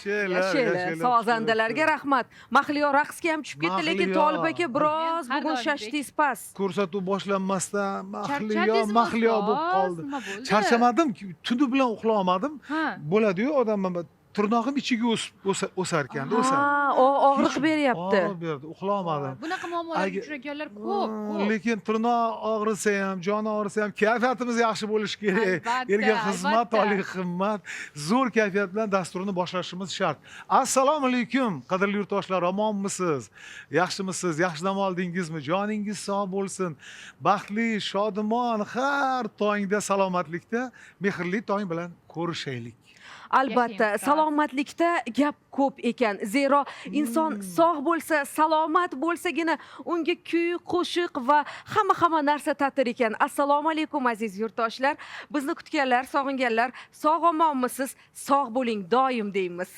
Yashaylar. Sozandalarga rahmat. Mahliyo raqsga ham tushib ketdi, lekin Mahliyo. Tolib aka biroz Har bugun doimdek. shashtingiz past. Ko'rsatuv boshlanmasdan Charchadingizmi, mahliyo bo'lib ustoz? qoldi. Nima bo'ldi? Charchamadim, tuni bilan uxlolmadim. Ha. Bo'ladi-yu, odam tirnog'im ichiga o'sar ekanda, o'sar. Ha, og'riq beryapti. Og'riq berdi, uxlolmadim. Bunaqa muammolarga Agar- uchraganlar ko'p. Lekin tirnoq og'risa ham, jon og'risa ham kayfiyatimiz yaxshi bo'lishi kerak. Albatta, Elga xizmat, albatta. oliy qimmat, zo'r kayfiyat bilan dasturni boshlashimiz shart. Assalomu alaykum, qadrli yurtdoshlar, omonmisiz? Yaxshimisiz? Yaxshi dam oldingizmi? Joningiz sog' bo'lsin. Baxtli, shodimon har tongda salomatlikda, mehrli tong bilan ko'rishaylik. Albatta, Yashaymiz. salomatlikda gap ko'p ekan. Zero inson sog' bo'lsa, salomat bo'lsagina unga kuy, qo'shiq va hamma narsa tatir ekan. Assalomu alaykum aziz yurtdoshlar. Bizni kutganlar, sog'inganlar, sog' omonmisiz? Sog' bo'ling doim deymiz.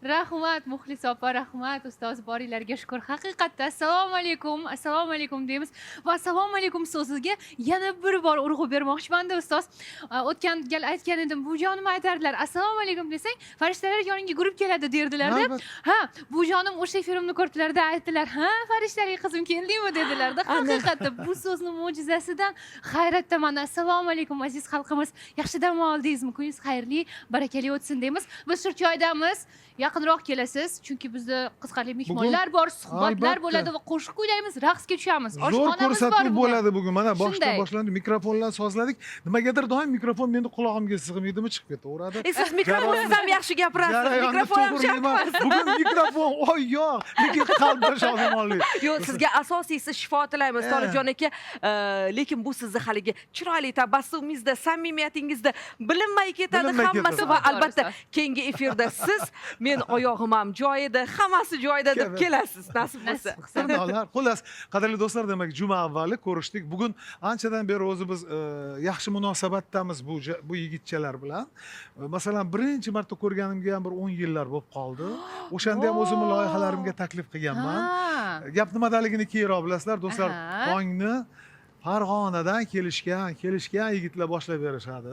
Rahmat Muxlis opa, rahmat ustoz, boringlarga shukur. Haqiqatda assalomu alaykum deymiz va assalomu alaykum so'ziga yana bir bor urg'u bermoqchiman-da ustoz. O'tgan gal aytgan edim, bu jonim aytardilar. Assalomu alaykum desang, farishtalar yoningga guruh keladi derdilar-da. Ha, bu jonim o'sha filmni ko'rdilarda aytdilar. Ha, farishtali qizim keldingmi dedilar-da. Haqiqatda bu so'zni mo'jizasidan hayratdaman. Assalomu alaykum aziz xalqimiz. Yaxshi dam oldingizmi? Kuningiz xayrli, barakali o'tsin deymiz. Biz shu joydamiz. Yaqinroq kelasiz, chunki bizda qiziqarli mehmonlar bor, suhbatlar albatta. bo'ladi va qo'shiq kuylaymiz, raqsga tushamiz. Zo'r Oshxonamiz bor ko'rsatuv bugun. bo'ladi bugun. Mana boshdan Shunday. boshlandi, mikrofonlar sozladik. Nimagadir doim mikrofon meni qulog'imga sig'maydimi, chiqib ketaveradi. Siz mikrofonsiz ham yaxshi gapirasiz. Jarayonni Mikrofon ham to'g'rilayman. Bugun mikrofon yo'q, lekin qalbda shodamonlik. Yo'q, sizga asosiysi shifo tilaymiz, Tolibjon aka. Lekin bu sizni haligi chiroyli tabassumingizda, samimiyatingizda bilinmay ketadi Bilinmay hammasi ketadi. va albatta keyingi efirda siz, men oyog'im ham joyida, hammasi joyida deb kelasiz, nasib bo'lsa. Sirdolar. Xullas, qadrli do'stlar, demak, juma avvali ko'rishdik. Bugun anchadan beri o'zi biz yaxshi munosabatdamiz bu yigitchalar bilan. Masalan, birinchi marta ko'rganimga ham bir 10 yillar bo'lib qoldi. O'shanda ham o'zimning loyihalarimga taklif qilganman. Ha. Gap nimadaligini keyinroq bilasizlar, do'stlar. Aha. Tongni Farg'onadan kelishgan yigitlar boshlab berishadi.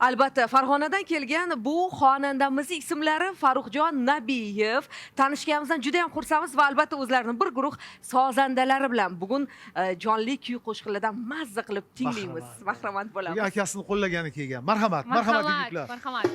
Albatta, Farg'onadan kelgan bu xonandamizning ismlari Farruxjon Nabiyev. Tanishganimizdan juda ham xursandmiz va albatta o'zlarining bir guruh sozandalari bilan bugun jonli kuy qo'shiqlardan mazza qilib tinglaymiz. Bahramand bo'lamiz. Akasini qo'llagani kelgan. Marhamat yigitlar. Marhamat.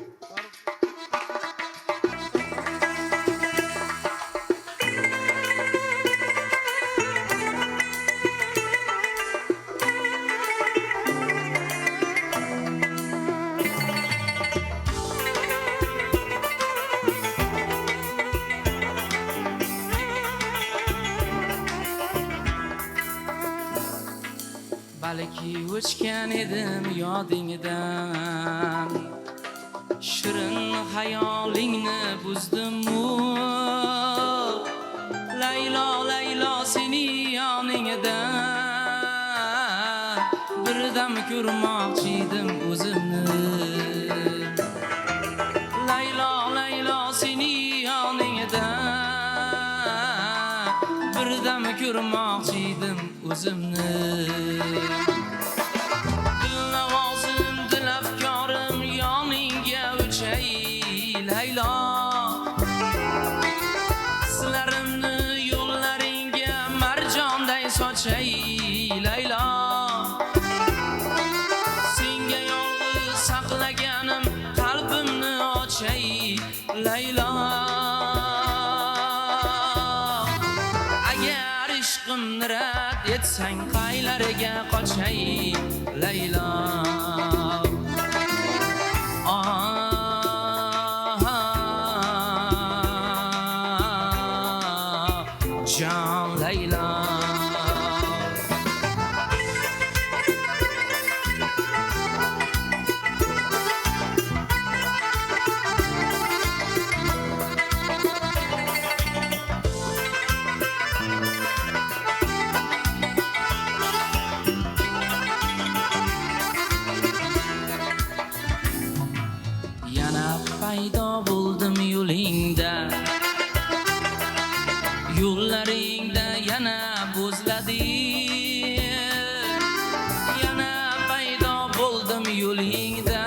Balki o'chgan edim yodingdan, shirin xayolingni buzdim-u. Laylo, Laylo seni yoningda, birdam ko'rmoqchi edim o'zimni. Laylo, Laylo seni yoningda, birdam ko'rmoqchi edim o'zimni. Dillavozim, dilafkorim yoningga o'chay Laylo. Sizlarimni yo'llaringga marjonday sochay Laylo. Senga yolg'iz saqlaganim qalbimni ochay Laylo. Agar ishqimni rad etsang qaylariga qochay Laylo. Jon Laylo. Yana paydo bo'ldim yo'lingda, yo'llaringda yana bo'zladim. Yana paydo bo'ldim yo'lingda,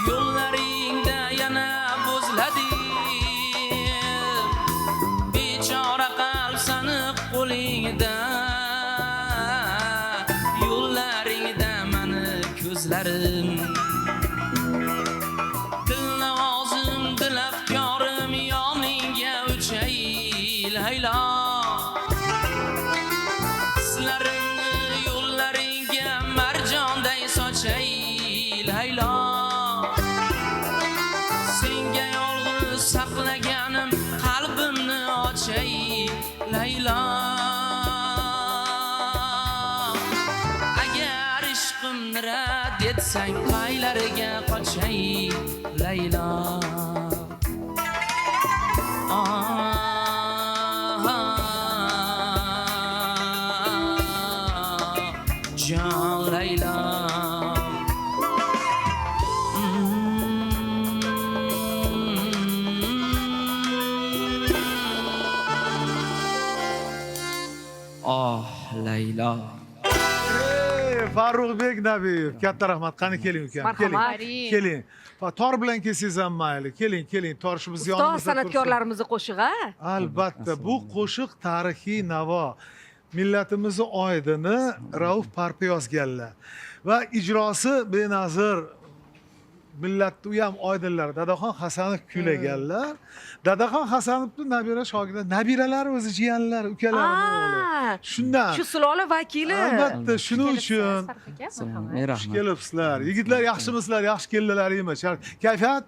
yo'llaringda yana bo'zladim. baliq qo'lingda, yo'llaringda mani ko'zlarim. Dilnavozim, dilafkorim, yoningga uchay Laylo. Hislarimni yo'llaringga marjonday sochay Laylo. Senga yolg'iz saqlaganim qalbimni ochay Laylo. Agar ishqimni rad etsang qaylariga qochay Laylo. Jon Laylo. Oh Laylo. Farruxbek Nabiyev, katta rahmat. Qani keling ukam, keling. Marhamat. Keling. Tor bilan kelsangiz ham mayli. Keling, torishimiz Ustoz yonimizda san'atkorlarimizni qo'shig'i. Albatta, bu qo'shiq tarixiy navo. Millatimizni oydini Rauf Parpi yozganlar. Va ijrosi benazir millatni u ham oydinlar. Dadaxon Hasanov kuylaganlar. Dadaxon Hasanovning nabira shogirdi, nabiralari o'zi jiyanlar, ukalarining o'g'li. Shundan. Shu sulola vakili. Albatta, shuning uchun Marhamat. xush kelibsizlar. Yigitlar yaxshimisizlar? Yaxshi keldilaringmi? Kayfiyat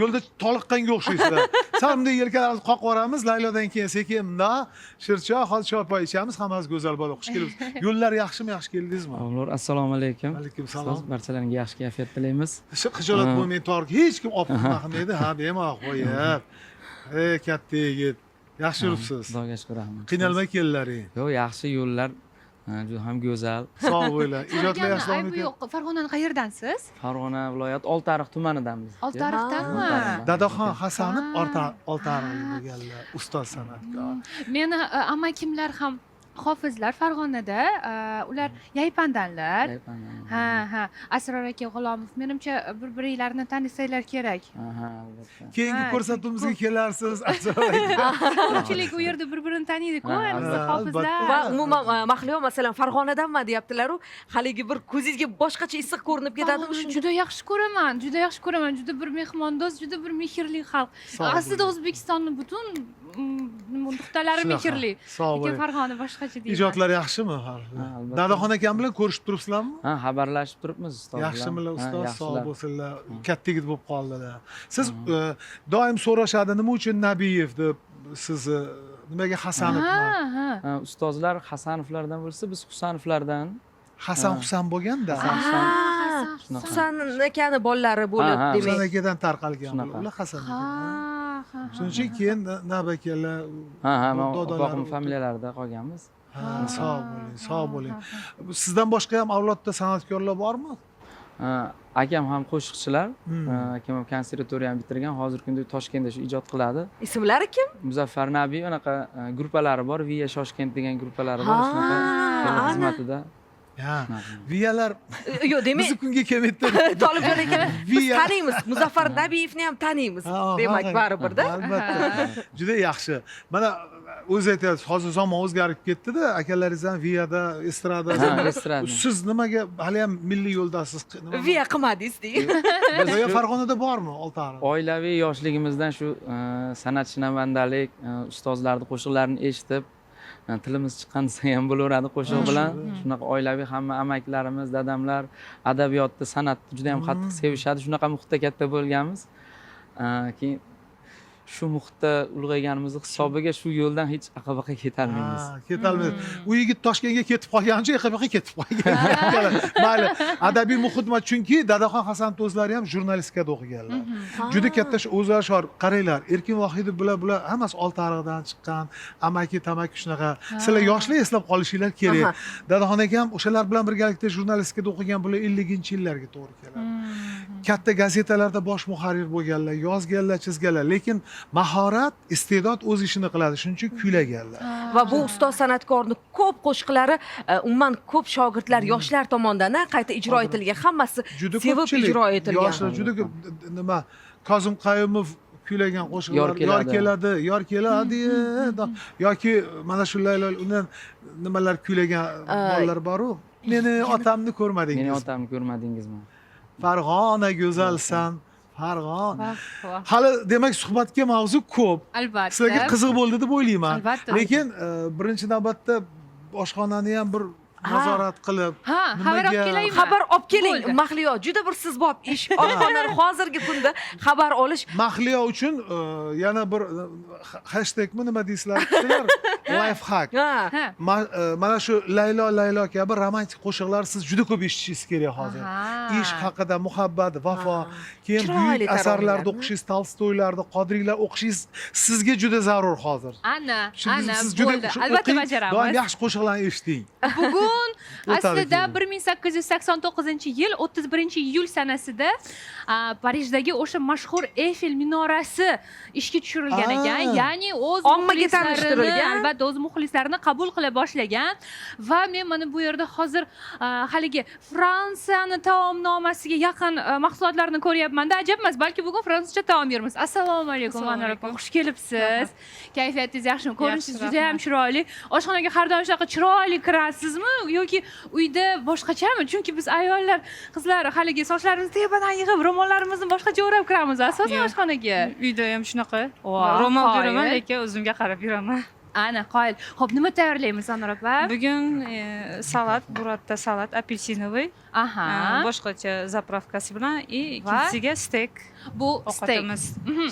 yo'lda toliqqanga o'xshaysizlar. Sal bunday yelkalarimizni qoqib yuboramiz, Laylodan keyin sekin bunday shirchoy, hozir choy ichamiz, hammasi go'zal bo'ladi. Xush kelibsiz. Yo'llar yaxshimi? Yaxshi keldingizmi? Avlor, assalomu alaykum. Alaykum salom. Barchalarga yaxshi kayfiyat tilaymiz. Xijolat bo'lmang, torg hech kim olib qo'ymaqmaydi. Ha, bemalol qo'yib. Ey katta yigit, yaxshi yuribsiz. Xudoga shukr, rahmat. Qiynalmay keldilaring. Yo'q, yaxshi yo'llar, juda ham go'zal. Sog' bo'ling. Ijodlar yaxshi davom Aybi eting. yo'q. Farg'onaning qayerdansiz? Farg'ona viloyati Oltiariq tumanidanmiz. Oltiariqdanmi? Dadaxon Hasanov Oltiariq bo'lganlar, ustoz san'atkor. Meni amakimlar ham hofizlar Farg'onada, ular Yaypandanlar. Ha. Asror aka G'ulomov. Menimcha bir-biringlarni tanisanglar kerak. Aha, albatta. Keyingi ko'rsatuvimizga kelarsiz. Ko'pchilik u yerda bir-birini taniydi-ku, ayniqsa albatta. hofizlar. Va umuman Mahliyo masalan Farg'onadanmi deyaptilar-u, haligi bir ko'zingizga boshqacha issiq ko'rinib ketadimi Farg'onani shunda? juda yaxshi ko'raman, juda bir mehmondo'st, juda bir mehrli xalq. Sog' Aslida bo'ling. O'zbekistonning butun nuqtalari Shunaqa. mehrli. Sog' Lekin bo'ling. Farg'ona boshqacha deyman. Ijodlar yaxshimi? albatta. Dadaxon akam bilan ko'rishib turibsizlarmi? Ha, xabarlashib turibmiz ustoz bilan. Yaxshimilar Ha, ustoz, sog' yaxshilar. bo'lsinlar. Katta yigit bo'lib qoldilar. Siz doim so'rashadi, nima uchun Nabiyev deb sizni nimaga Hasanovmi? Ha. Ha, ustozlar Hasanovlardan bo'lsa, biz Husanovlardan. Hasan Ha. Husan bo'lganda. Hasan. Shunaqa. Husan akani bolalari bo'lib Ha, ha. Husan demak. akadan tarqalgan Shunaqa. ular Hasan aka. Ha. Shuning uchun keyin nabakalar, Ha, men dodalar opoqim familiyalarida qolganmiz. Ha, sog' bo'ling, sog' bo'ling. Sizdan boshqa ham avlodda san'atkorlar bormi? Ha, akam ham qo'shiqchilar. Hmm. Akam ham konservatoriyani bitirgan. Hozirgi kunda Toshkentda shu ijod qiladi. Ismlari kim? Muzaffar Nabiy unaqa guruhlari bor, Via Shoshkent degan guruhlari bor, shunaqa ana. xizmatida. Ha. Viyalar Yo'q, demak bizni kunga kelmaydi. Tolibjon akani biz Viya. taniymiz. Muzaffar Nabiyevni ham taniymiz. Demak baribir-da. Albatta. Juda yaxshi. Mana o'zi aytyapsiz, hozir zamon o'zgarib ketdi-da, akalaringiz ham Viyada, estradada. Ha, estrada. Siz nimaga hali ham milliy yo'ldasiz? Viya qilmadingiz deydi. Biz Farg'onada bormi Oltiariq? Oilaviy yoshligimizdan shu san'at shinavandalik, ustozlarning qo'shiqlarini eshitib, tilimiz chiqqan desa ham bo'laveradi qo'shiq bilan. Shunaqa oilaviy hamma amaklarimiz, dadamlar adabiyotni, san'atni juda ham qattiq sevishadi. Shunaqa muhitda katta bo'lganmiz. Keyin shu muhitda ulg'ayganimiz hisobiga shu yo'ldan hech aqabaqa ketolmaymiz. Ketolmaydi. U yigit Toshkentga ketib qolganicha yoqqa ketib qolgan. Mayli, adabiy muhitma chunki Dadaxon Hasanov o'zlari ham jurnalistikada o'qiganlar. Juda katta o'zlari shor, qaranglar, Erkin Vohidov bular hammasi Oltiariqdan chiqqan, amaki, tamaki shunaqa. Sizlar yoshlar eslab qolishinglar kerak. Dadaxon aka ham o'shalar bilan birgalikda jurnalistikada o'qigan, bular 50-yillarga to'g'ri keladi. Katta gazetalarda bosh muharrir bo'lganlar, yozganlar, chizganlar, lekin mahorat, iste'dod o'z ishini qiladi, shuning uchun kuylaganlar. Va bu ustoz san'atkorning ko'p qo'shiqlari umuman ko'p shogirdlar, yoshlar tomonidan qayta ijro etilgan, hammasi Juda sevib ko'pchilik ijro etilgan. yoshlar juda ko'p nima Kozim Qayumov kuylagan qo'shiqlar Yor keladi. yor keladi yoki mana shu laylo undan nimalar kuylagan bolalar boru meni otamni Meni ko'rmadingiz otamni ko'rmadingizmi? Farg'ona go'zalsan Farg'ona Vah, vah. hali demak suhbatga mavzu ko'p Albatta. sizlarga qiziq bo'ldi deb o'ylayman Albatta. lekin birinchi navbatda oshxonani ham bir nazorat qilib Ha, xabar olib nimaga- kelaymi? xabar olib keling Bo'ldi. mahliyo juda bir sizbob ish oshxonadan hozirgi kunda xabar olish mahliyo uchun yana bir hashtagmi nima deysizlar kishilar life hack ha Ha. mana shu laylo laylo kabi romantik qo'shiqlar siz juda ko'p eshitishingiz kerak hozir Aha. ishq haqida muhabbat vafo Ha. keyin Chiroyli buyuk asarlarni taronalarni. o'qishingiz tolstoylarni qodiriylar o'qishingiz sizga juda zarur hozir Ana, Chunki ana siz juda bo'ldi. shu Albatta o'qing, doim bajaramiz. yaxshi qo'shiqlarni eshiting Bugun O'tadi aslida keyin. 1889-yil 31-iyul sanasida Parijdagi o'sha mashhur Eyfel minorasi ishga tushirilgan ekan. Ya'ni o'z Ommaga tanishtirilgan. albatta o'z muxlislarini qabul qila boshlagan va men mana bu yerda hozir haligi Fransiyani taomnomasiga yaqin mahsulotlarni ko'ryapman-da. Ajab emas, balki bugun fransuzcha taom yermiz. Assalomu alaykum, Assalomu Anor alaykum. opa. Xush kelibsiz. Kayfiyatingiz yaxshimi? Ko'rinishingiz Yaxshi, juda ham chiroyli. Oshxonaga har doim shunaqa chiroyli kirasizmi yoki uyda boshqachami? Chunki biz ayollar, qizlar haligi sochlarimizni tepadan yig'ib, ro'mollarimizni boshqacha o'rab kiramiz asosan Yo'q. oshxonaga. Uyda ham shunaqa. Voh, Ro'mol qoyil. beraman, lekin o'zimga qarab yuraman. Ana, qoyil. Xo'p, nima tayyorlaymiz Anor opa? Bugun salat, buratda salat apelsinovoy, Aha. boshqacha zapravkasi bilan Va? ikkinchisiga steak Bu steak. ovqatimiz.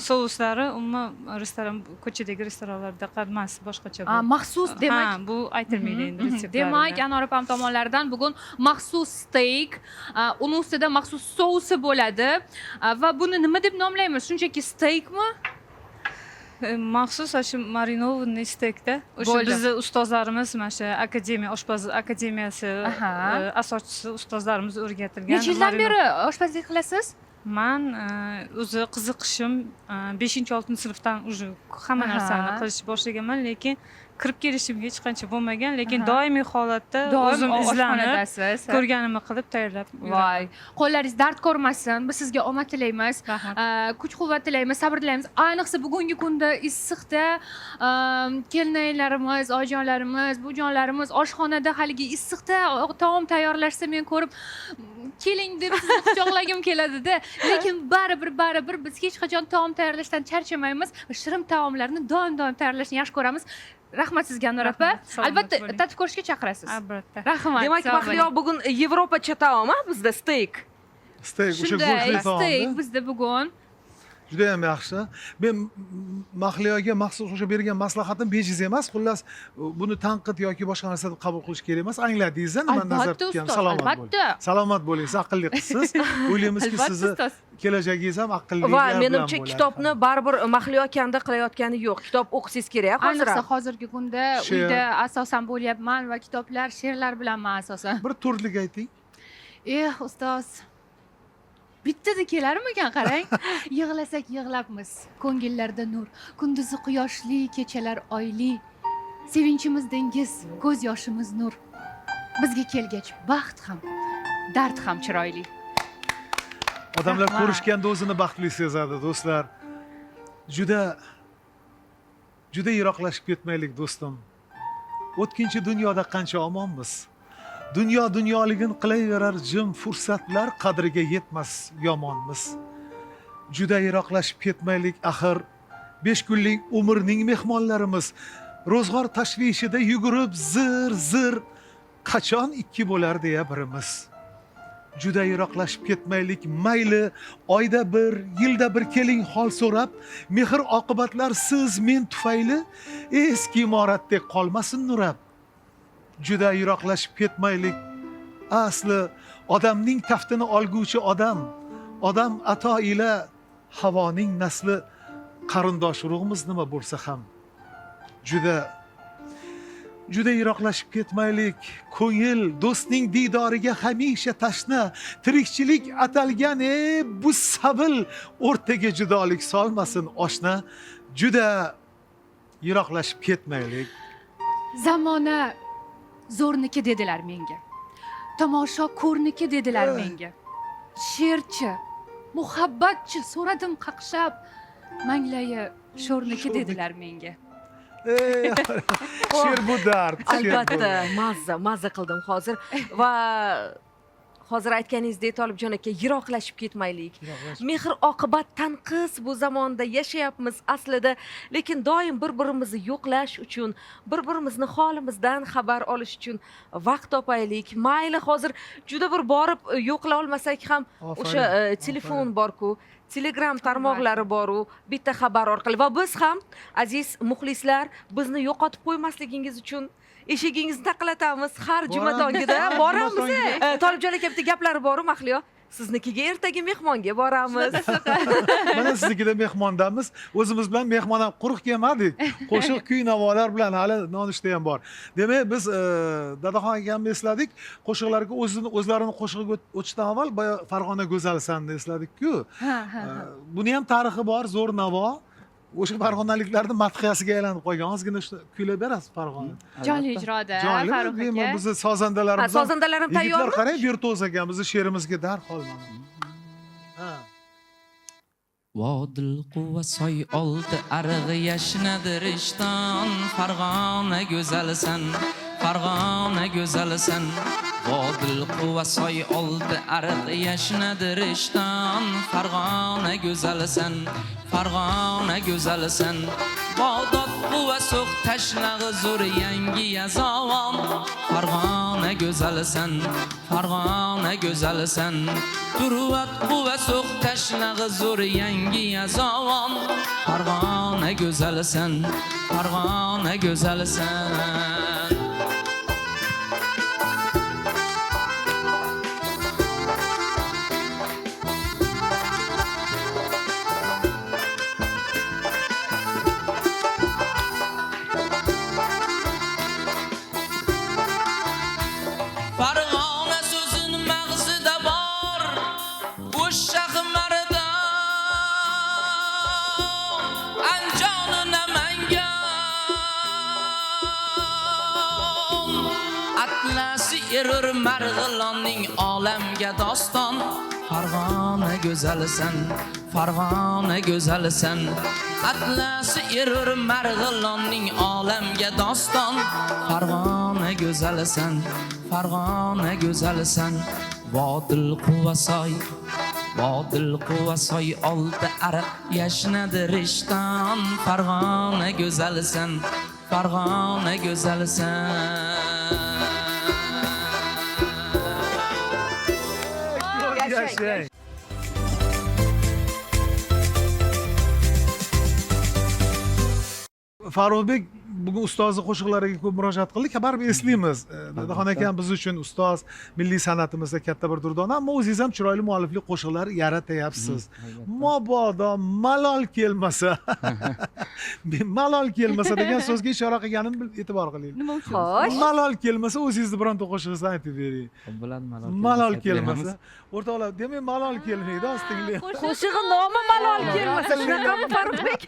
Souslari umuman restoran ko'chadagi restoranlarda emas, boshqacha bu. Maxsus demak. Ha, bu aytilmaydi endi retseptlarida. Demak, Anor opam tomonlaridan bugun maxsus steak, uni ustida maxsus sousi bo'ladi va buni nima deb nomlaymiz? Shunchaki steakmi? Maxsus shu marinovanный steakda. O'sha Bo'ldi. bizni ustozlarimiz mana shu akademiya, oshpaz akademiyasi Aha. asoschisi ustozlarimiz o'rgatilgan. Necha yildan beri oshpazlik qilasiz? Men o'zi qiziqishim 5-6 sinfdan уже hamma Aha. narsani qilishni boshlaganman, lekin kirib kelishimga hech qancha bo'lmagan, lekin Aha. doimiy holatda Doim o'zim izlanib, oshxonadasiz. ko'rganimni qilib tayyorlab Voy, qo'llaringiz dard ko'rmasin. Biz sizga omad tilaymiz. Rahmat. Kuch-quvvat tilaymiz, sabr tilaymiz. Ayniqsa bugungi kunda issiqda kelinlarimiz, oyijonlarimiz, bujonlarimiz oshxonada haligi issiqda taom tayyorlashsa men ko'rib keling deb sizni quchoqlagim keladi-da. Lekin baribir biz hech qachon taom tayyorlashdan charchamaymiz. Shirin taomlarni doim tayyorlashni yaxshi ko'ramiz. Rahmat sizga Anor opa. Rahmat, salomat Albatta bo'ling. tatib ko'rishga chaqirasiz. Albatta. Rahmat. demak sog' mahliyo bo'ling. bugun yevropacha taom bizda steak steak o'sha Shunday, go'shtli steak taomda bizda bugun. juda ham yaxshi men mahliyoga maxsus o'sha bergan maslahatim bejiz emas xullas buni tanqid yoki boshqa narsa deb qabul qilish kerak emas angladingiz nima nazarda Albatta tutgan ustoz, salomat bo'ling albatta. salomat bo'ling siz aqlli qizsiz o'ylaymizki Albatta sizni ustoz. kelajagingiz ham aqlli va menimcha kitobni baribir mahliyo kanda qilayotgani yo'q kitob o'qisangiz kerak hozir Ayniqsa ham. hozirgi kunda She'r. uyda asosan bo'lyapman va kitoblar, she'rlar bilanman asosan. bir to'rtlik ayting Ustoz. Bittada kelarmikan qarang. Yig'lasak yig'labmiz. Ko'ngillarda nur. Kunduzi quyoshli, kechalar oyli. Sevinchimiz dengiz, ko'z yoshimiz nur. Bizga kelgach baxt ham, dard ham chiroyli. odamlar Rahmat. ko'rishganda o'zini baxtli sezadi do'stlar juda yiroqlashib ketmaylik do'stim o'tkinchi dunyoda qancha omonmiz dunyoligin qilaverar jim fursatlar qadriga yetmas yomonmiz juda yiroqlashib ketmaylik axir 5 kunlik umrning mehmonlarimiz ro'zg'or tashvishida yugurib zir qachon ikki bo'lar deya birimiz juda yiroqlashib ketmaylik mayli oyda bir yilda bir keling hol so'rab mehr oqibatlar siz men tufayli eski imoratdek qolmasin nurab juda yiroqlashib ketmaylik asli odamning taftini olguvchi odam ato ila havoning nasli qarindosh urug'imiz nima bo'lsa ham juda yiroqlashib ketmaylik ko'ngil do'stning diydoriga hamisha tashna tirikchilik atalgan bu sabil o'rtaga judolik solmasin oshna juda yiroqlashib ketmaylik Zamona zo'rniki dedilar menga. Tomosha ko'rniki dedilar menga. She'rchi, muhabbatchi so'radim qaqshab. manglayi sho'rniki dedilar menga. She'r bu dard. she'r bu Albatta, dard. mazza qildim hozir va hozir aytganingizdek Tolibjon aka, yiroqlashib ketmaylik. Mehr oqibat tanqis bu zamonda yashayapmiz aslida, lekin doim bir-birimizni yo'qlash uchun, bir-birimizni holimizdan xabar olish uchun vaqt topaylik. Mayli, hozir juda bir borib yo'qla olmasak ham o'sha telefon bor-ku, Telegram tarmoqlari bor-u, bitta xabar orqali va biz ham aziz muxlislar, bizni yo'qotib qo'ymasligingiz uchun eshigingizni taqlatamiz har juma tongida boramiz. Tolibjon aka bitta gaplari bor-u, Mahliyo. Siznikiga ertaga mehmonga boramiz. Mana siznikida mehmondamiz. O'zimiz bilan mehmon ham quruq kelmadik. Qo'shiq, kuy, navolar bilan hali nonushta ham bor. Demak, biz Dadaxon akamni esladik. Qo'shiqlarga o'zlarini qo'shig'iga o'tishdan avval Farg'ona go'zalsanni esladik-ku. Buni ham tarixi bor, zo'r navo. O'sha farg'onaliklarning madhiyasiga aylanib qolgan. Ozgina shu kuylab berasiz Farg'ona. Jonli ijroda Farruh Jonli, aka. bizni sozandalarimiz. Sozandalarim tayyormi? Yigitlar qarang, virtuoz ekan, bizni she'rimizga darhol mana. Ha. Vodil quva soy oldi arig'i yashnadir ishton Farg'ona go'zalsan Farg'ona go'zalsan Vodil quva soy oldi arig'i yashnadir ishton Farg'ona go'zalsan Farg'ona go'zalsan Bag'dod quva so'q tashlag'i zo'r yangi yazovon Farg'ona go'zalsan Farg'ona go'zalsan Turvat quva so'q tashlag'i zo'r yangi yazovon Farg'ona go'zalsan Farg'ona go'zalsan Farg'ona so'zin mag'zida bor o'sha xamarda Anjoni Namangan Atlasi erur Marg'ilonning olamga doston Farg'ona go'zalsan Farg'ona go'zalsan Atlasi erur Marg'ilonning olamga doston Farg'ona go'zalsan Farg'ona go'zalsan Vodil quvasoy oldi ariq yashnadir ishton Farg'ona go'zalsan Farg'ona go'zalsan Yashang. Farruhbek bugun ustozni qo'shiqlariga ko'p murojaat qildik. Baribir eslaymiz. Dadaxon akam biz uchun ustoz, milliy san'atimizda katta bir durdona, ammo o'zingiz ham chiroyli muallifli qo'shiqlar yaratyapsiz. Mabodo malol kelmasa. Malol kelmasa degan so'zga ishora qilganim e'tibor qiling. Nima uchun? Xo'sh. Malol kelmasa o'zingizni bironta qo'shig'ingizni aytib bering. Bo'ladi Malol kelmasa. O'rtoqlar, demak malol kelmaydi, ostinglar. Qo'shig'i nomi malol kelmasa, shunaqami Farruhbek?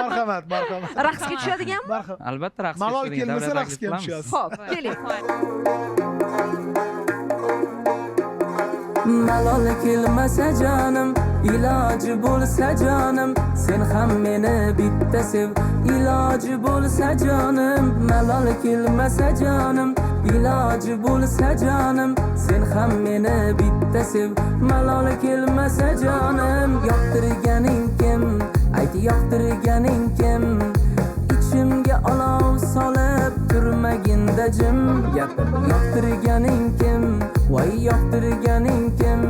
Marhamat, marhamat. Raqsga tushadiganmi? Marhamat. Albatta raqsga Malol tushadigan kelmasa davlat raqsga ham qilamiz. tushasiz. Xo'p, keling. Malol kelmasa jonim, iloji bo'lsa jonim, sen ham meni bitta sev. Iloji bo'lsa jonim, malol kelmasa jonim, iloji bo'lsa jonim, sen ham meni bitta sev. Malol kelmasa jonim, yoqtirganing kim? Ayt yoqtirganing kim? İçimge olov solib turmaginda jim gapir. Yoqtirganing kim? Voy yoqtirganing kim?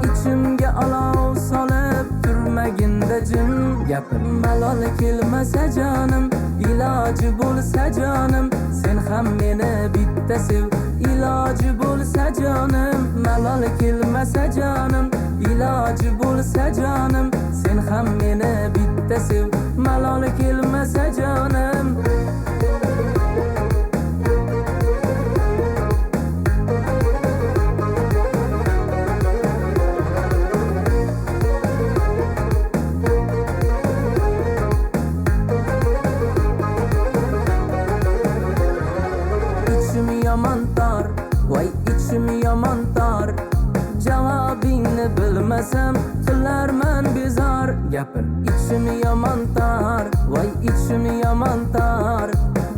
İçimge olov solib turmaginda jim gapir. Malol kelmasa jonim, iloji bo'lsa jonim, sen ham meni bitta sev. Iloji bo'lsa jonim, malol kelmasa jonim, iloji bo'lsa jonim, sen ham meni bitta sev. Malol kelmasa jonim. İçim yaman tar, vay içim yaman tar. Javobingni bilmasam qilarman bezor. Gapir, ichim yomon tor, voy ichim yomon tor.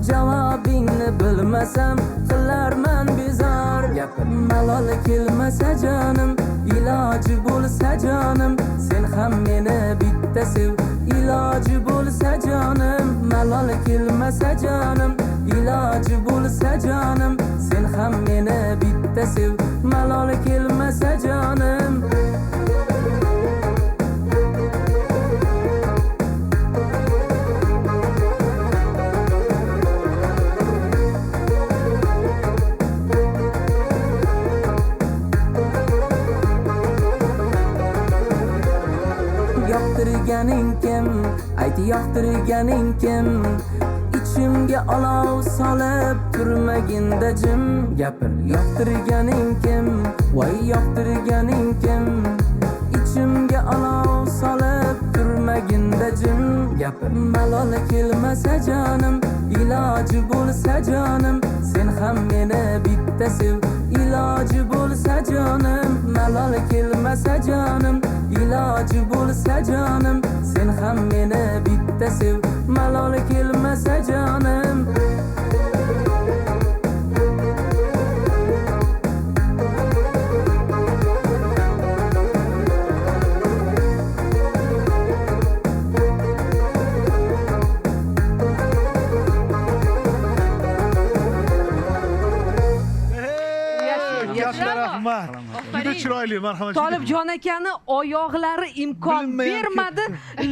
Javobingni bilmasam qilarman bezor. Gapir, malol kelmasa jonim, iloji bo'lsa jonim, sen ham meni bitta sev. Iloji bo'lsa jonim, malol kelmasa jonim, iloji bo'lsa jonim, sen ham meni bitta sev. Malol kelmasa jonim. Yoqtirganing kim? Ayt yoqtirganing kim? Ichimga olov solib turmaginda jim. Gapir, yoqtirganing kim? Voy yoqtirganing kim? Ichimga olov solib turmaginda jim. Gapir, malol kelmasa jonim, iloji bo'lsa jonim, sen ham meni bitta sev. Iloji bo'lsa jonim, malol kelmasa jonim, iloji bo'lsa jonim, sen ham meni bitta sev. Malol kelmasa jonim. Yaxshi, rahmat. Juda chiroyli, marhamat. Tolibjon akani oyoqlari imkon Bilmayam bermadi,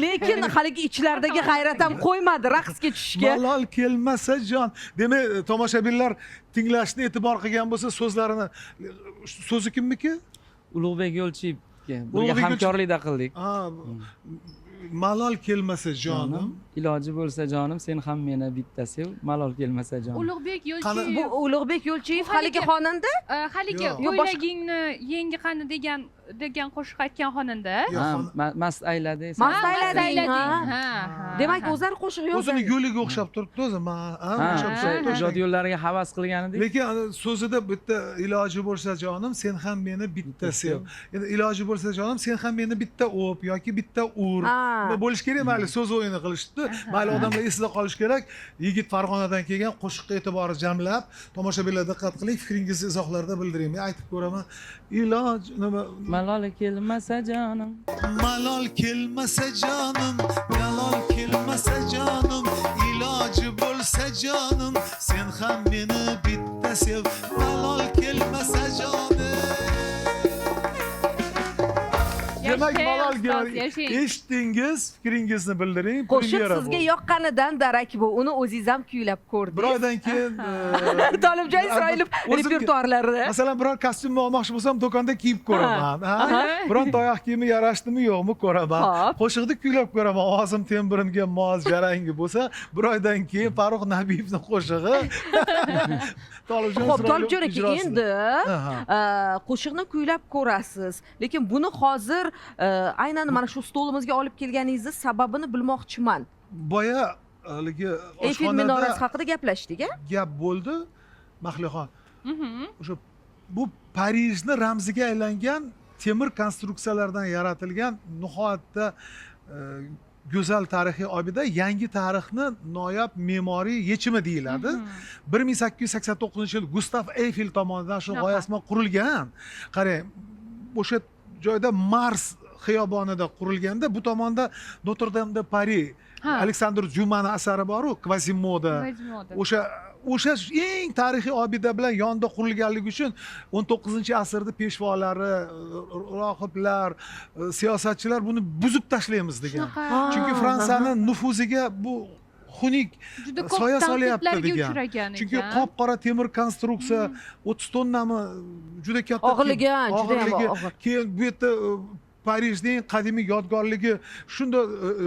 lekin haligi ichlaridagi g'ayrat ham qo'ymadi raqsga tushishga. Malol kelmasa jon. Demak, tomoshabinlar tinglashni e'tibor qilgan bo'lsa, so'zlarini so'zi kimniki? Ulug'bek Yo'lchiyevga birga Ulug'bek hamkorlikda qildik. Ha, malol kelmasa jonim. Iloji bo'lsa jonim, sen ham meni bitta sev. Malol kelmasa jonim. Ulug'bek Bu Yo'lchiyev Ulug'bek Yo'lchiyev Bu haligi xonanda? haligi Yo'q. ko'ylagingni yengi qani degan qo'shiq aytgan xonanda. Ha, mast ayladi. Mast aylading, ha. Ha. Demak, o'zlari qo'shiq O'zini yozadi. yo'liga o'xshab turibdi o'zi. Ijod yo'llariga havas qilgan edik. Lekin so'zida bitta iloji bo'lsa jonim, sen ham meni bitta sev. Endi iloji bo'lsa jonim, sen ham meni bitta o'p yoki bitta ur. Ha. Nima bo'lish kerak? Mayli so'z o'yini qilishdi. Mayli odamlar esida qolish kerak. Yigit Farg'onadan kelgan, qo'shiqqa e'tibor jamlab, tomoshabinlar diqqat qiling, fikringizni izohlarda bildiring. Men aytib ko'raman. Iloj nima Malol kelmasa jonim. malol kelmasa jonim, malol kelmasa jonim, iloji bo'lsa jonim, sen ham meni bitta sev. Malol kelmasa jonim. Demak, malol yashang. eshitdingiz, fikringizni bildiring. Qo'shiq premyera sizga bu. yoqqanidan darak bu. Uni o'zingiz ham kuylab ko'rdingiz. Bir oydan keyin Tolibjon Isroilov o'zimga- repertuarlarida. Masalan, biror kostyumni olmoqchi bo'lsam, do'konda kiyib ko'raman. Biron oyoq kiyimi yarashdimi, yo'qmi ko'raman. Hop. Qo'shiqni kuylab ko'raman. Ovozim tembirimga mos, jarangi bo'lsa, bir oydan keyin Farruh Nabiyevning qo'shig'i Tolibjon Xo'p, Isroilov Tolibjon aka, ijrosi. endi Aha. qo'shiqni kuylab ko'rasiz. Lekin buni hozir aynan mana shu stolimizga olib kelganingizni sababini bilmoqchiman. Boya haligi Eyfel minorasi oshxonada haqida gaplashdik, a? gap bo'ldi. Mahlixon. O'sha bu Parijni ramziga aylangan temir konstruksiyalardan yaratilgan nihoyatda go'zal tarixiy obida, yangi tarixni noyob me'moriy yechimi deyiladi. 1889-yil Gustav Eyfel tomonidan shu g'oyasima qurilgan. Qarang, o'sha joyda Mars xiyobonida qurilganda, bu tomonda Notre-Dame de Paris, Aleksandr Jumani asari bor-ku, Quasimodo. O'sha eng tarixiy obida bilan yonida qurilganligi uchun 19-asrda peshvolari, rohiblar, siyosatchilar buni buzib tashlaymiz degan. Chunki Fransiyaning nufuziga bu xunuk Juda ko'p soya solyapti tanqidlarga degan. uchragan Chunki ekan. qop-qora temir konstruksiya 30 tonnami juda katta. Og'irligi, juda ham og'irligi. og'ir. Keyin bu yerda Parijning qadimiy yodgorligi, shunda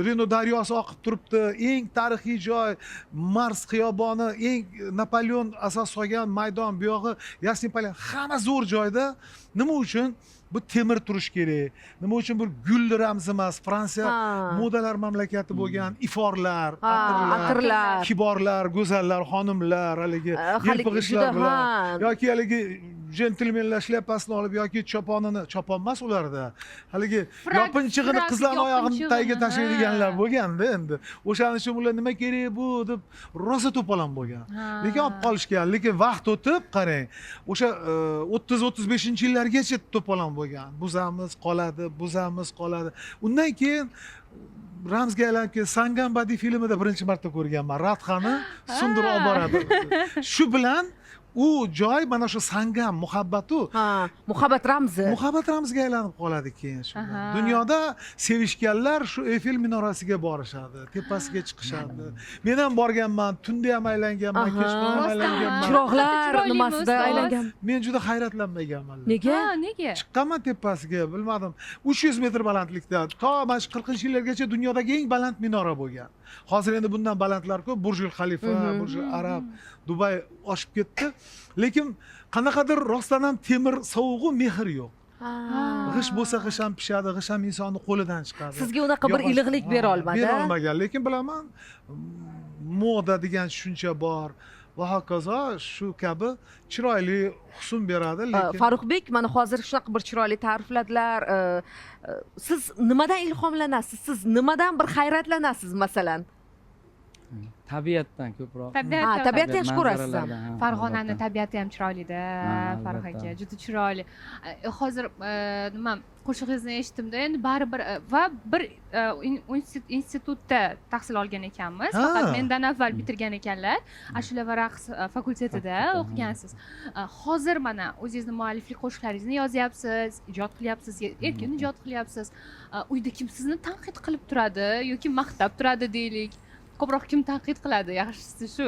Reno daryosi oqib turibdi. Eng tarixiy joy, Mars xiyoboni, eng Napoleon asos solgan maydon, bu yog'i Yassin Palais, hamma zo'r joyda. Nima uchun bu temir turish kerak? Nima uchun bu gul ramzi emas? Fransiya modalar mamlakati bo'lgan, iforlar, atirlar, kiborlar, go'zallar, xonimlar, haligi yelpig'ishlar bilan yoki haligi jentelmenlar shlyapasini olib yoki chopon emas ularda. Haligi Frak- yopinchig'ini frak qizlarning oyog'ini yopinchig'ini, tagiga tashlaydiganlar ha. bo'lganda endi. O'shaning uchun ular nima kerak bu deb rosa to'polon bo'lgan. Ha. Lekin olib qolishgan. Lekin vaqt o'tib qarang, o'sha 30-35-yillargacha to'polon bo'lgan. Buzamiz qoladi. Undan keyin ramzga aylanib ketdi. Sangam badiiy filmida birinchi marta ko'rganman. Radhani sundirib olib boradi. Shu bilan u joy mana shu Sangam muhabbatu Ha, muhabbat ramzi. muhabbat ramziga aylanib qoladi keyin shu. Aha. Dunyoda sevishganlar shu Eyfel minorasiga borishadi, tepasiga chiqishadi. Men ham borganman, tunda ham aylanganman, Aha. kechqurun ham Rostdan. aylanganman. Chiroqlar Chiroylimi nimasida ustoz? aylangan. Men juda hayratlanmaganman. Nega? Ha, nega? Chiqqanman tepasiga, bilmadim. 300 metr balandlikda. To mana shu 40-yillargacha dunyodagi eng baland minora bo'lgan. Hozir endi bundan balandlar ko'p, Burjul Xalifa, Burjul Arab, Dubay oshib ketdi. Lekin qanaqadir rostdan ham temir sovug'i mehr yo'q. G'ish bo'lsa g'ish ham pishadi, g'ish ham insonni qo'lidan chiqadi. Sizga unaqa bir Yoqasi- iliqlik bera olmadi. Bera olmagan, lekin bilaman, moda degan tushuncha bor va hokazo shu kabi chiroyli husn beradi, lekin Farruxbek, mana hozir shunaqa bir chiroyli ta'rifladilar. Siz nimadan ilhomlanasiz? Siz nimadan bir hayratlanasiz masalan? Tabiatdan ko'proq. Tabiat- Tabiatni yaxshi ko'rasiz ham. manzaralardan, ha, Farg'onani albatta. tabiati ham chiroylida, Ha, Farruh albatta. aka, juda chiroyli. Hozir nima qo'shig'ingizni eshitdimda, endi baribir va bir institutda tahsil olgan ekanmiz. Ha. Faqat mendan avval bitirgan ekanlar. Ashula va raqs fakultetida o'qigansiz. Hozir mana o'zingizni mualliflik qo'shiqlaringizni yozyapsiz, ijod qilyapsiz, erkin ijod qilyapsiz. Uyda kim sizni tanqid qilib turadi yoki maqtab turadi deylik. Ko'proq kim tanqid qiladi? Yaxshisi shu.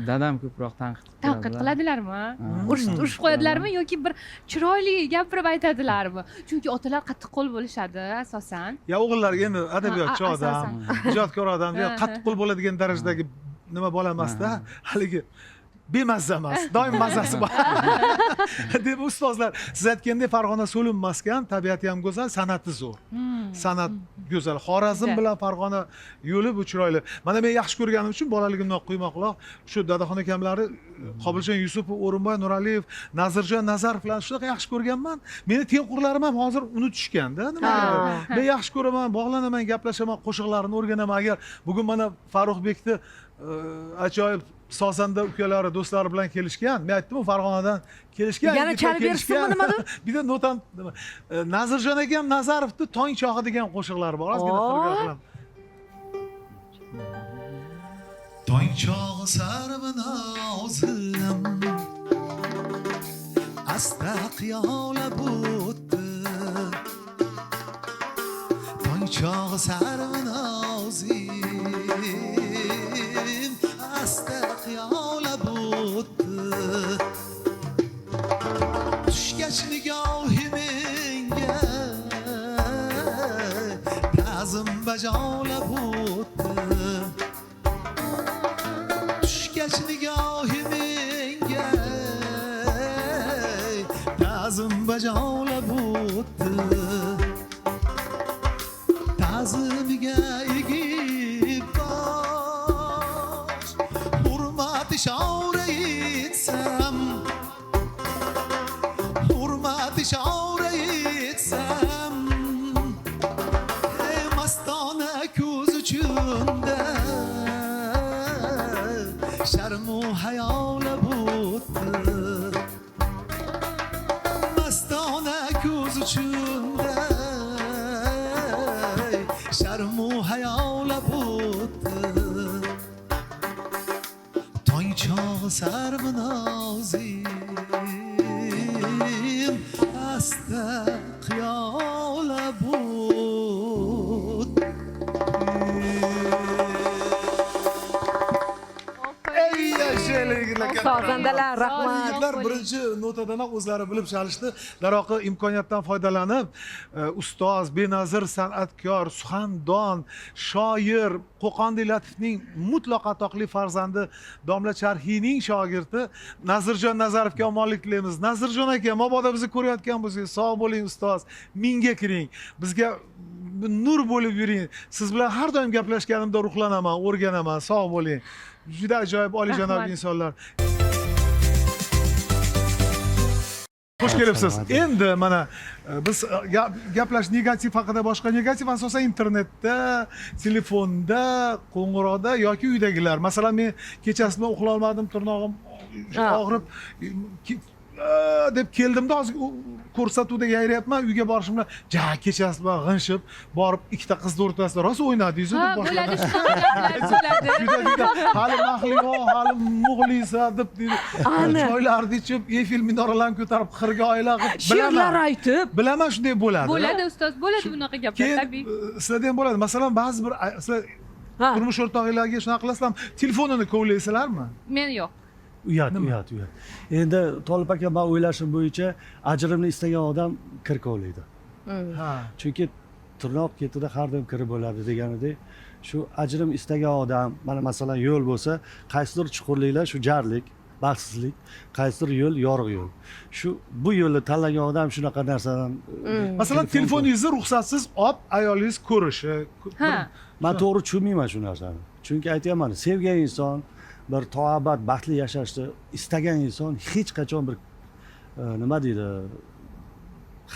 Dadam ko'proq tanqid Tanqid qiladilarmi? Ha. Urishib qo'yadilarmi yoki bir chiroyli gapirib aytadilarmi? Chunki otalar qattiq qo'l bo'lishadi asosan. ya o'g'illar endi adabiyotchi Ha, odam, ijodkor odam, Ha, qattiq qo'l bo'ladigan darajadagi nima bo'la emasda, haligi bemazza emas, doim mazasi bor. Deb ustozlar, siz aytgandek Farg'ona so'linmaskan, tabiati ham go'zal, san'ati zo'r. San'at go'zal. Xorazm Go'zal. bilan Farg'ona yo'li bu chiroyli. Mana men yaxshi ko'rganim uchun bolaligimdan quymoqloq shu dadaxon akamlari Qobiljon Yusupov, O'rinboy Nuraliyev, Nazirjon Nazarovlar shunaqa yaxshi ko'rganman. Meni tengqurlarim ham hozir unutishganda. Nima? Ha. Men yaxshi ko'raman, bog'lanaman, gaplashaman, qo'shiqlarini o'rganaman. Agar bugun mana Farruxbekni ajoyib sozanda ukalari, do'stlari bilan kelishgan. Men aytdim-ku, Farg'onadan kelishgan. Yana yigitlar chalib berishsinmi, nima deb? Bir de notam Nazirjon akam Nazarovni Tong chog'i degan qo'shiqlari bor. Ozgina Oo. xirgoyi qilaman. Tong chog'i sarvinozim asta qiyolab o'tdi. Tong chog'i sarvinozim asta qiyolab o'tdi. Tushgach nigohi menga ta'zim bajolab o'tdi. Tushgach nigohi menga ta'zim bajolab o'tdi. Ta'zimiga egib bosh hurmat ishora etsam, hurmat ishora etsam, ey mastona ko'z uchunda sharmu hayolab o'tdi. Mastona ko'z uchunda sharmu hayolab o'tdi. Tong chog'i sarvinozim asta qiyolab o'tdi. Ey yashayliklar. Sozandalar, rahmat. Yigitlar birinchi notadanoq o'zlari bilib chalishdi. Darvoqe imkoniyatdan foydalanib, ustoz, benazir san'atkor, suxandon, shoir Qo'qondiy Latifning mutlaq atoqli farzandi Domla Charxiyning shogirdi Nazirjon Nazarovga omonlik tilaymiz. Nazirjon aka, mabodo bizni ko'rayotgan bo'lsangiz, sog' bo'ling ustoz. Mingga kiring. Bizga nur bo'lib yuring. Siz bilan har doim gaplashganimda ruhlanaman, o'rganaman. Sog' bo'ling. Juda ajoyib oliyjanob Rahmat. insonlar. Xush kelibsiz. Assalomu Endi mana biz gaplash negativ haqida boshqa negativ asosan internetda, telefonda, qo'ng'iroqda yoki uydagilar. Masalan, men kechasi bilan uxlay olmadim, tirnog'im og'rib deb keldimda hozir ko'rsatuvda yayryapman, uyga borishim bilan kechasi bilan g'inshib borib ikkita qizni o'rtasida rosa o'ynadingiz deb bo'ladi, boshladim. shunaqa gaplar bo'ladi. Hali mahliyo, hali muxlisa deb choylarni ichib, Eyfel minoralarini ko'tarib qirga oylar qilib she'rlar aytib. Bilaman shunday bo'ladi. Bo'ladi ustoz, bo'ladi bunaqa gaplar Keyin tabiiy. sizlarda ham bo'ladi. Masalan, ba'zi bir sizlar Ha. turmush o'rtog'inglarga shunaqa qilasizlarmi? Telefonini kovlaysizlarmi? Men yo'q. Uyat. Endi Tolib aka, men o'ylashim bo'yicha ajrimni istagan odam kir kovlaydi. Ha. Chunki tirnoq ketida har doim kiri bo'ladi deganidek, shu ajrim istagan odam, mana masalan yo'l bo'lsa, qaysidir chuqurliklar shu jarlik, baxtsizlik, qaysidir yo'l yorug' yo'l. Shu bu yo'lni tanlagan odam shunaqa narsadan Masalan, telefoningizni ruxsatsiz olib ayolingiz ko'rishi. Ha. Men to'g'ri tushunmayman shu narsani. Chunki aytayapman, sevgan inson bir to'abat baxtli yashashni istagan inson hech qachon bir nima deydi,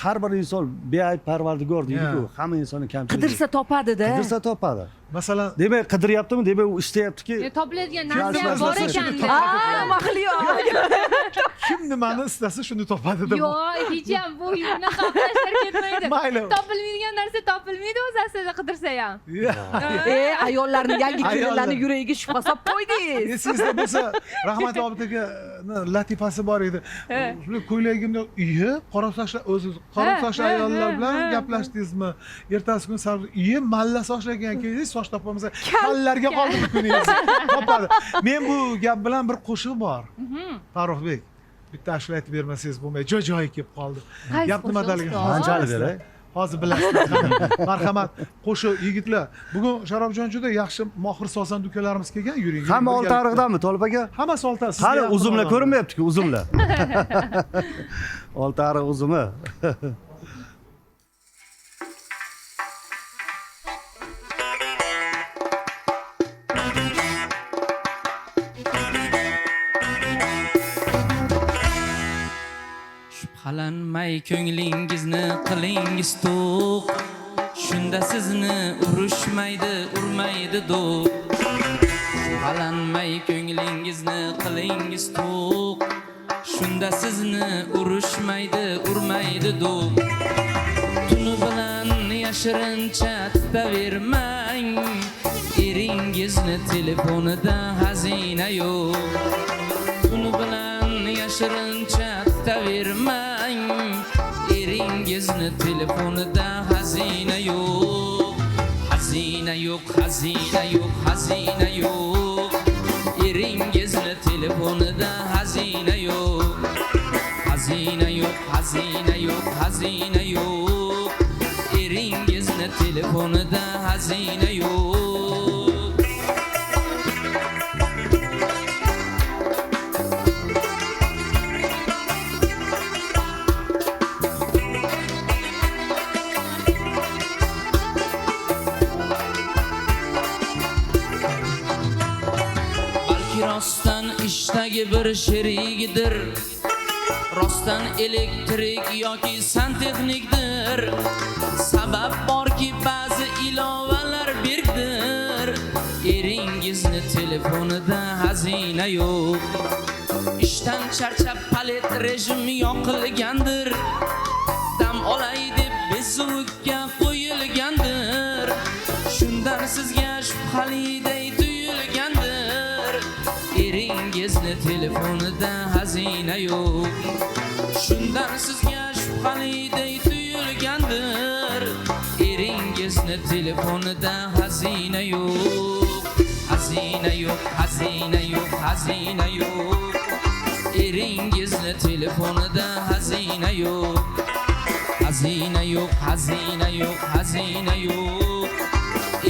har bir inson beayb parvardigor deydi-ku, hamma insonni kamchiligi. Qidirsa topadi-da. Qidirsa topadi. Masalan, Demak, qidiryaptimi? Demak, u istayaptiki, Topiladigan narsa ham Narsa- bor narsa- ekan. Mahliyo. kim nimani istasa shuni topadi deb. Yo'q, hech ham bu bunaqa qilishlar ketmaydi. Mayli. Topilmaydigan narsa topilmaydi o'zi aslida qidirsa ham. Ayollarning yangi kelinlarning yuragiga shubha solib qo'ydingiz. Esingizda bo'lsa, rahmatli Obid aka latifasi bor edi. Shuni ko'ylagimda qora sochli qora sochli ayollar bilan gaplashdingizmi? Ertasi kun malla sochli ekan, keyin soch topolmasa, kallarga qoldimi kuningiz? Topadi. Men bu gap bilan bir qo'shiq bor. Farruhbek, bitta ashula aytib bermasangiz bo'lmaydi. Joyi kelib qoldi. Qaysi Gap nimadaligi qo'shiq, ustoz? qanchalik beray? Hozir bilasiz. Marhamat, qo'shiq yigitlar. Bugun Sharobjon juda yaxshi mohir sozanda ukalarimiz kelgan, yuring. hamma oltiariqdanmi Tolib aka? Hammasi oltiariq. Qani uzumlar ko'rinmayapti-ku, uzumlar. Oltiariq uzumi. Shubhalanmay ko'nglingizni qilingiz to'q, shunda sizni urushmaydi, urmaydi do'q. Shubhalanmay ko'nglingizni qilingiz to'q, shunda sizni urushmaydi, urmaydi do'q. Tuni bilan yashirincha tutavermang, eringizni telefonida xazina yo'q. Tuni bilan yashirincha tutavermang, eringizni telefonida xazina yo'q. Xazina yo'q, xazina yo'q, xazina yo'q. Eringizni telefonida xazina yo'q. Xazina yo'q, xazina yo'q, xazina yo'q. Eringizni telefonida xazina yo'q. Balki rostdan ishdagi bir sherigidir, rostdan elektrik yoki santexnikdir. Sabab borki ba'zi ilovalar berkdir, eringizni telefonida xazina yo'q. Ishdan charchab palet rejim yoqilgandir, dam olay deb bezuvga qo'yilgandir. Shundan sizga shubhaliday tuyulgandir, eringizni telefonida xazina yo'q. Shundan sizga shubhaliday tuyulgandir, eringizni telefonida xazina yo'q. Xazina yo'q, xazina yo'q, xazina yo'q. Eringizni telefonida xazina yo'q. Xazina yo'q, xazina yo'q, xazina yo'q.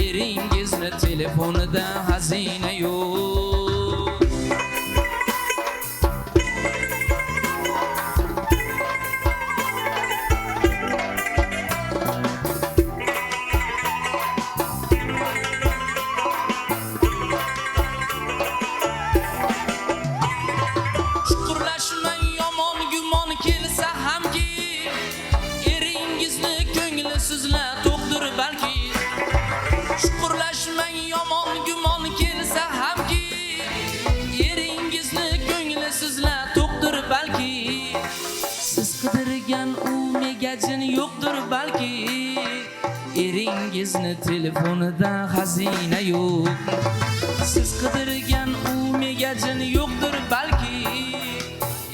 Eringizni telefonida xazina yo'q. Chuqurlashmay yomon gumon kelsa eringizni telefonida xazina yo'q. Siz qidirgan u megajin yo'qdir balki,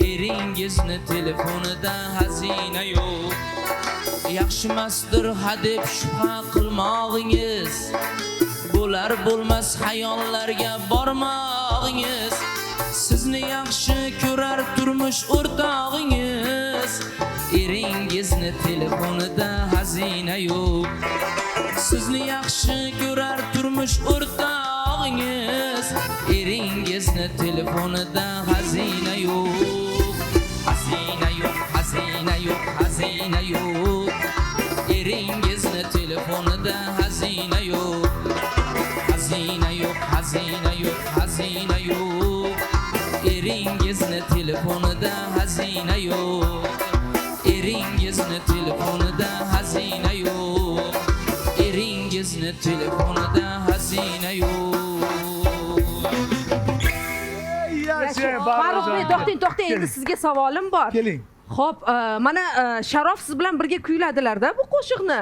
eringizni telefonida xazina yo'q. Yaxshimasdir hadeb shubha qilmog'ingiz, bo'lar bo'lmas hayollarga bormog'ingiz. Sizni yaxshi ko'rar turmush o'rtog'ingiz, eringizni telefonida xazina yo'q. Sizni yaxshi ko'rar turmush o'rtog'ingiz, eringizni telefonida xazina yo'q. Xazina yo'q, xazina yo'q, xazina yo'q. Eringizni telefonida xazina yo'q. Xazina yo'q, xazina yo'q, xazina yo'q. Eringizni telefonida xazina yo'q. Eringizni telefonida xazina yo'q. Eringizni telefonida xazina yo'q. Farruh Bey, to'xtang, endi sizga savolim bor. Keling. Xo'p, mana Sharof siz bilan birga kuyladilar-da bu qo'shiqni.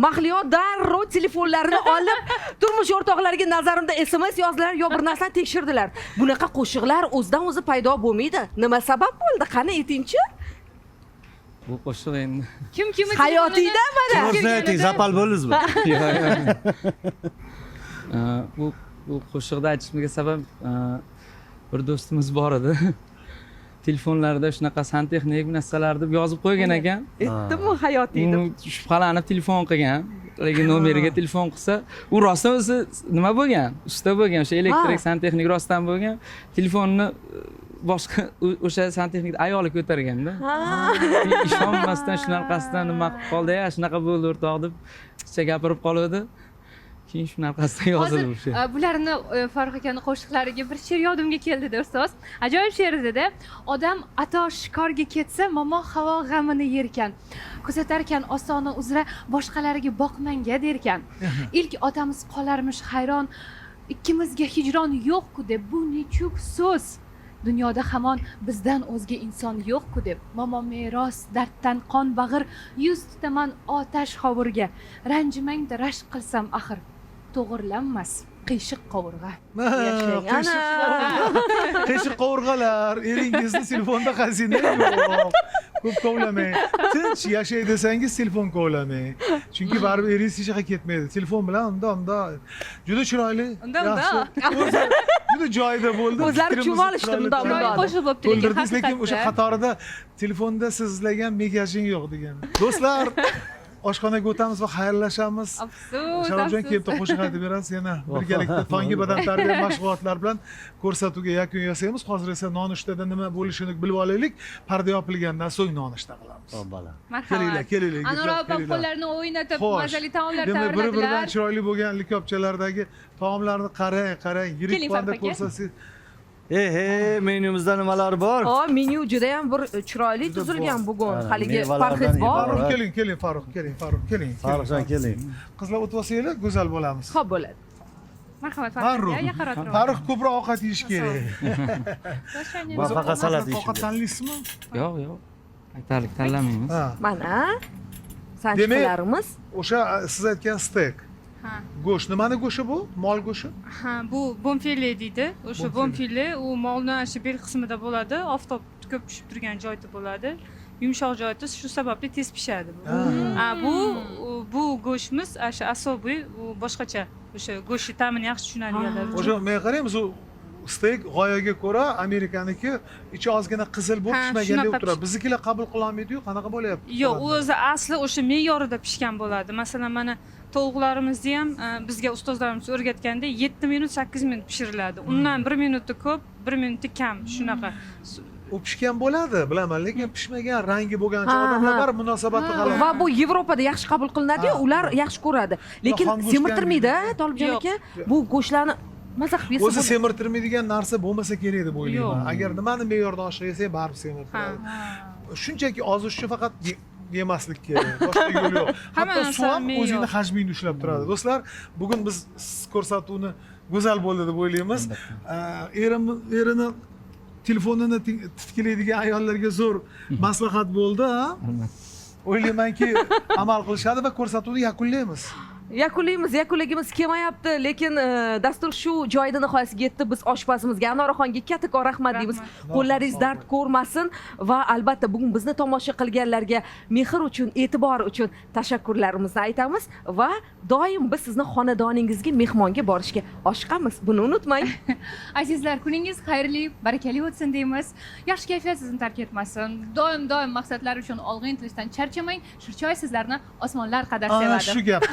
Mahliyo darrov telefonlarini olib, turmush o'rtoqlariga nazarimda SMS yozdilar yo bir narsani tekshirdilar. Bunaqa qo'shiqlar o'zidan o'zi paydo bo'lmaydi. Nima sabab bo'ldi? Qani aytingchi? Bu qo'shiq endi Kim Hayotiyda mana. To'g'risini ayting, zapal bo'ldingizmi? bu qo'shiqda aytishimga sabab bir do'stimiz bor edi. Telefonlarida shunaqa santexnik narsalar deb yozib qo'ygan ekan. Aytdimmi hayotiy deb. Shubhalanib telefon qilgan. Lekin nomeriga telefon qilsa, u rostdan o'zi nima bo'lgan? Usta bo'lgan, o'sha elektrik santexnik rostdan bo'lgan. Telefonni boshqa o'sha santexnik ayoli ko'targanda. Ishonmasdan shunaqasidan nima qilib qoldi-ya, shunaqa bo'ldi o'rtoq deb qisqa gapirib qoldi. Keyin shunaqasidan yozildi o'sha. Bularni Farruh akaning qo'shiqlariga bir she'r yodimga keldi-da ustoz. Ajoyib she'r edi-da. Odam ato shikorga ketsa, momo havo g'amini yerkan. Kuzatarkan osona uzra boshqalariga boqmanga derkan. Ilk otamiz qolarmish hayron, ikkimizga hijron yo'q-ku deb bu nechuk so'z. Dunyoda hamon bizdan o'zga inson yo'q-ku deb. Momo meros darddan qon bag'ir, yuz tutaman otash hovurga. Ranjimangda rashk qilsam axir. To'g'irlanmas qiyshiq qovurg'a. Qiyshiq qovurg'alar, eringizni telefonda xazina yo'q. Ko'p kovlamang. Tinch yashay desangiz telefon kovlamang. Chunki baribir eringiz hech qayerga ketmaydi. Telefon bilan unda juda chiroyli. Unda. O'zi juda joyida bo'ldi. O'zlari tushib olishdi bundoq. Qo'shib bo'libdi lekin To'ldirdingiz, lekin o'sha qatorida telefonda siz izlagan megajing yo'q degan. Do'stlar, oshxonaga o'tamiz va xayrlashamiz. Afsus. Sharofjon kelibdi, qo'shiq aytib berasiz yana birgalikda tongi badan tarbiya mashg'ulotlar bilan ko'rsatuvga yakun yasaymiz. Hozir esa nonushtada nima bo'lishini bilib olaylik. Parda yopilgandan so'ng nonushta qilamiz. Obala. Marhamat. Kelinglar. Anor opam qo'llarini o'ynatib, mazali taomlar Demak, bir-biridan tayyorladilar. chiroyli bo'lgan likopchalardagi taomlarni qarang, yirik Keling, panda Farruh aka. ko'rsangiz. Menyumizda nimalar bor? Menyu juda ham bir chiroyli tuzilgan bugun. Haligi mevalardan parhez bor. Farruh, keling, Farruh, keling. Farruhjon keling. Qizlar o'tib olsanglar, go'zal bo'lamiz. Xo'p bo'ladi. Marhamat Farruh. Farruh. Yaqinroq turing. Farruh ko'proq ovqat yeyish kerak. Va faqat salat yeyish Ovqat kerak. tanlaysizmi? Yo'q. Aytalik tanlamaymiz. Ha. Mana sanchqilarimiz. O'sha siz aytgan stek. Ha. Go'sht, nimani go'shti bu? Mol go'shti? Ha, bu bonfile deydi. O'sha Bonfile. bonfile u molni shu bel qismida bo'ladi, oftob ko'p tushib turgan joyda bo'ladi. Yumshoq joyda shu sababli tez pishadi bu. Bu go'shtimiz shu asobiy, u boshqacha. O'sha go'shtni ta'mini yaxshi tushunadiganlar uchun. O'sha men qaraymiz, u stek g'oyaga ko'ra Amerikaniki ichi ozgina qizil bo'lib pishmaganda shunaqa turadi. Biznikilar qabul qila olmaydi-yu, qanaqa bo'lyapti? Yo'q, u o'zi asli o'sha me'yorida pishgan bo'ladi. Masalan, mana tovuqlarimizni ham bizga ustozlarimiz o'rgatganda 7 minut 8 minut pishiriladi. Undan 1 minutda ko'p, 1 minutda kam, shunaqa. U pishgan bo'ladi, bilaman, lekin pishmagan, rangi bo'lgancha odamlar bor munosabati g'alati. Va bu Yevropada yaxshi qabul qilinadi-yu, ular yaxshi ko'radi. Lekin xom go'sht semirtirmaydi, Tolibjon aka. Bu go'shtlarni maza qilib yesa O'zi semirtirmaydigan narsa bo'lmasa kerak deb o'ylayman. Agar nimani me'yordan oshiq yesak, baribir semirtiradi. Shunchaki ozish uchun faqat yemaslik kerak. Boshqa yo'l yo'q. Hatto suv ham o'zini hajmini ushlab turadi. Do'stlar, bugun biz ko'rsatuvni go'zal bo'ldi deb o'ylaymiz. Erini telefonini titkilaydigan ayollarga zo'r maslahat bo'ldi, ha? O'ylaymanki, amal qilishadi va ko'rsatuvni yakunlaymiz. yakunligimiz kelmayapti, lekin dastur shu joyida nihoyasiga yetdi. Biz oshpazimizga Anoraxonga kattakon rahmat deymiz. Qo'llaringiz dard ko'rmasin va albatta bugun bizni tomosha qilganlarga mehr uchun, e'tibor uchun tashakkurlarimizni aytamiz va doim biz sizni xonadoningizga mehmonga borishga oshiqamiz. Buni unutmang. Azizlar, kuningiz xayrli, barakali o'tsin deymiz. Yaxshi kayfiyat sizni tark etmasin. Doim maqsadlar uchun olg'a intilishdan charchamang. Shirchoy sizlarni osmonlar qadar Ana sevadi. shu gap.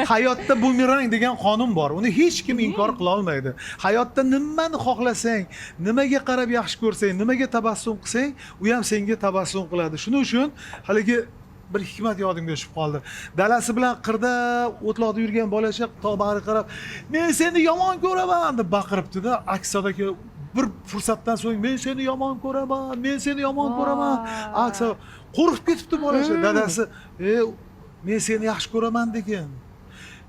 Hayotda bumerang degan qonun bor. Uni hech kim inkor qila olmaydi. Hayotda nimani xohlasang, nimaga qarab yaxshi ko'rsang, nimaga tabassum qilsang, u ham senga tabassum qiladi. Shuning uchun haligi bir hikmat yodimga tushib qoldi. Dalasi bilan qirda o'tloqda yurgan bolacha tog'bag'iga qarab, "Men seni yomon ko'raman" deb baqiribdi-da, aksodagi bir fursatdan so'ng "Men seni yomon ko'raman, men seni yomon ko'raman" aksa qo'rqib ketibdi bolacha. Dadasi, "Men seni yaxshi ko'raman" degan.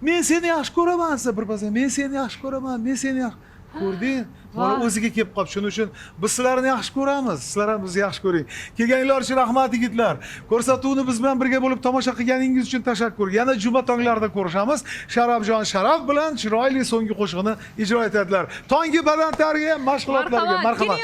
"Men seni yaxshi ko'raman" desa birpas, "Men seni yaxshi ko'raman, men seni yaxshi" ko'rding? Bola o'ziga kelib qolib, shuning uchun biz sizlarni yaxshi ko'ramiz, sizlar ham bizni yaxshi ko'ring. Kelganinglar uchun rahmat yigitlar. Ko'rsatuvni biz bilan birga bo'lib tomosha qilganingiz uchun tashakkur. Yana juma tonglarida ko'rishamiz. Sharafjon sharaf bilan chiroyli so'nggi qo'shig'ini ijro etadilar. Tongi badan tarbiya mashg'ulotlariga marhamat.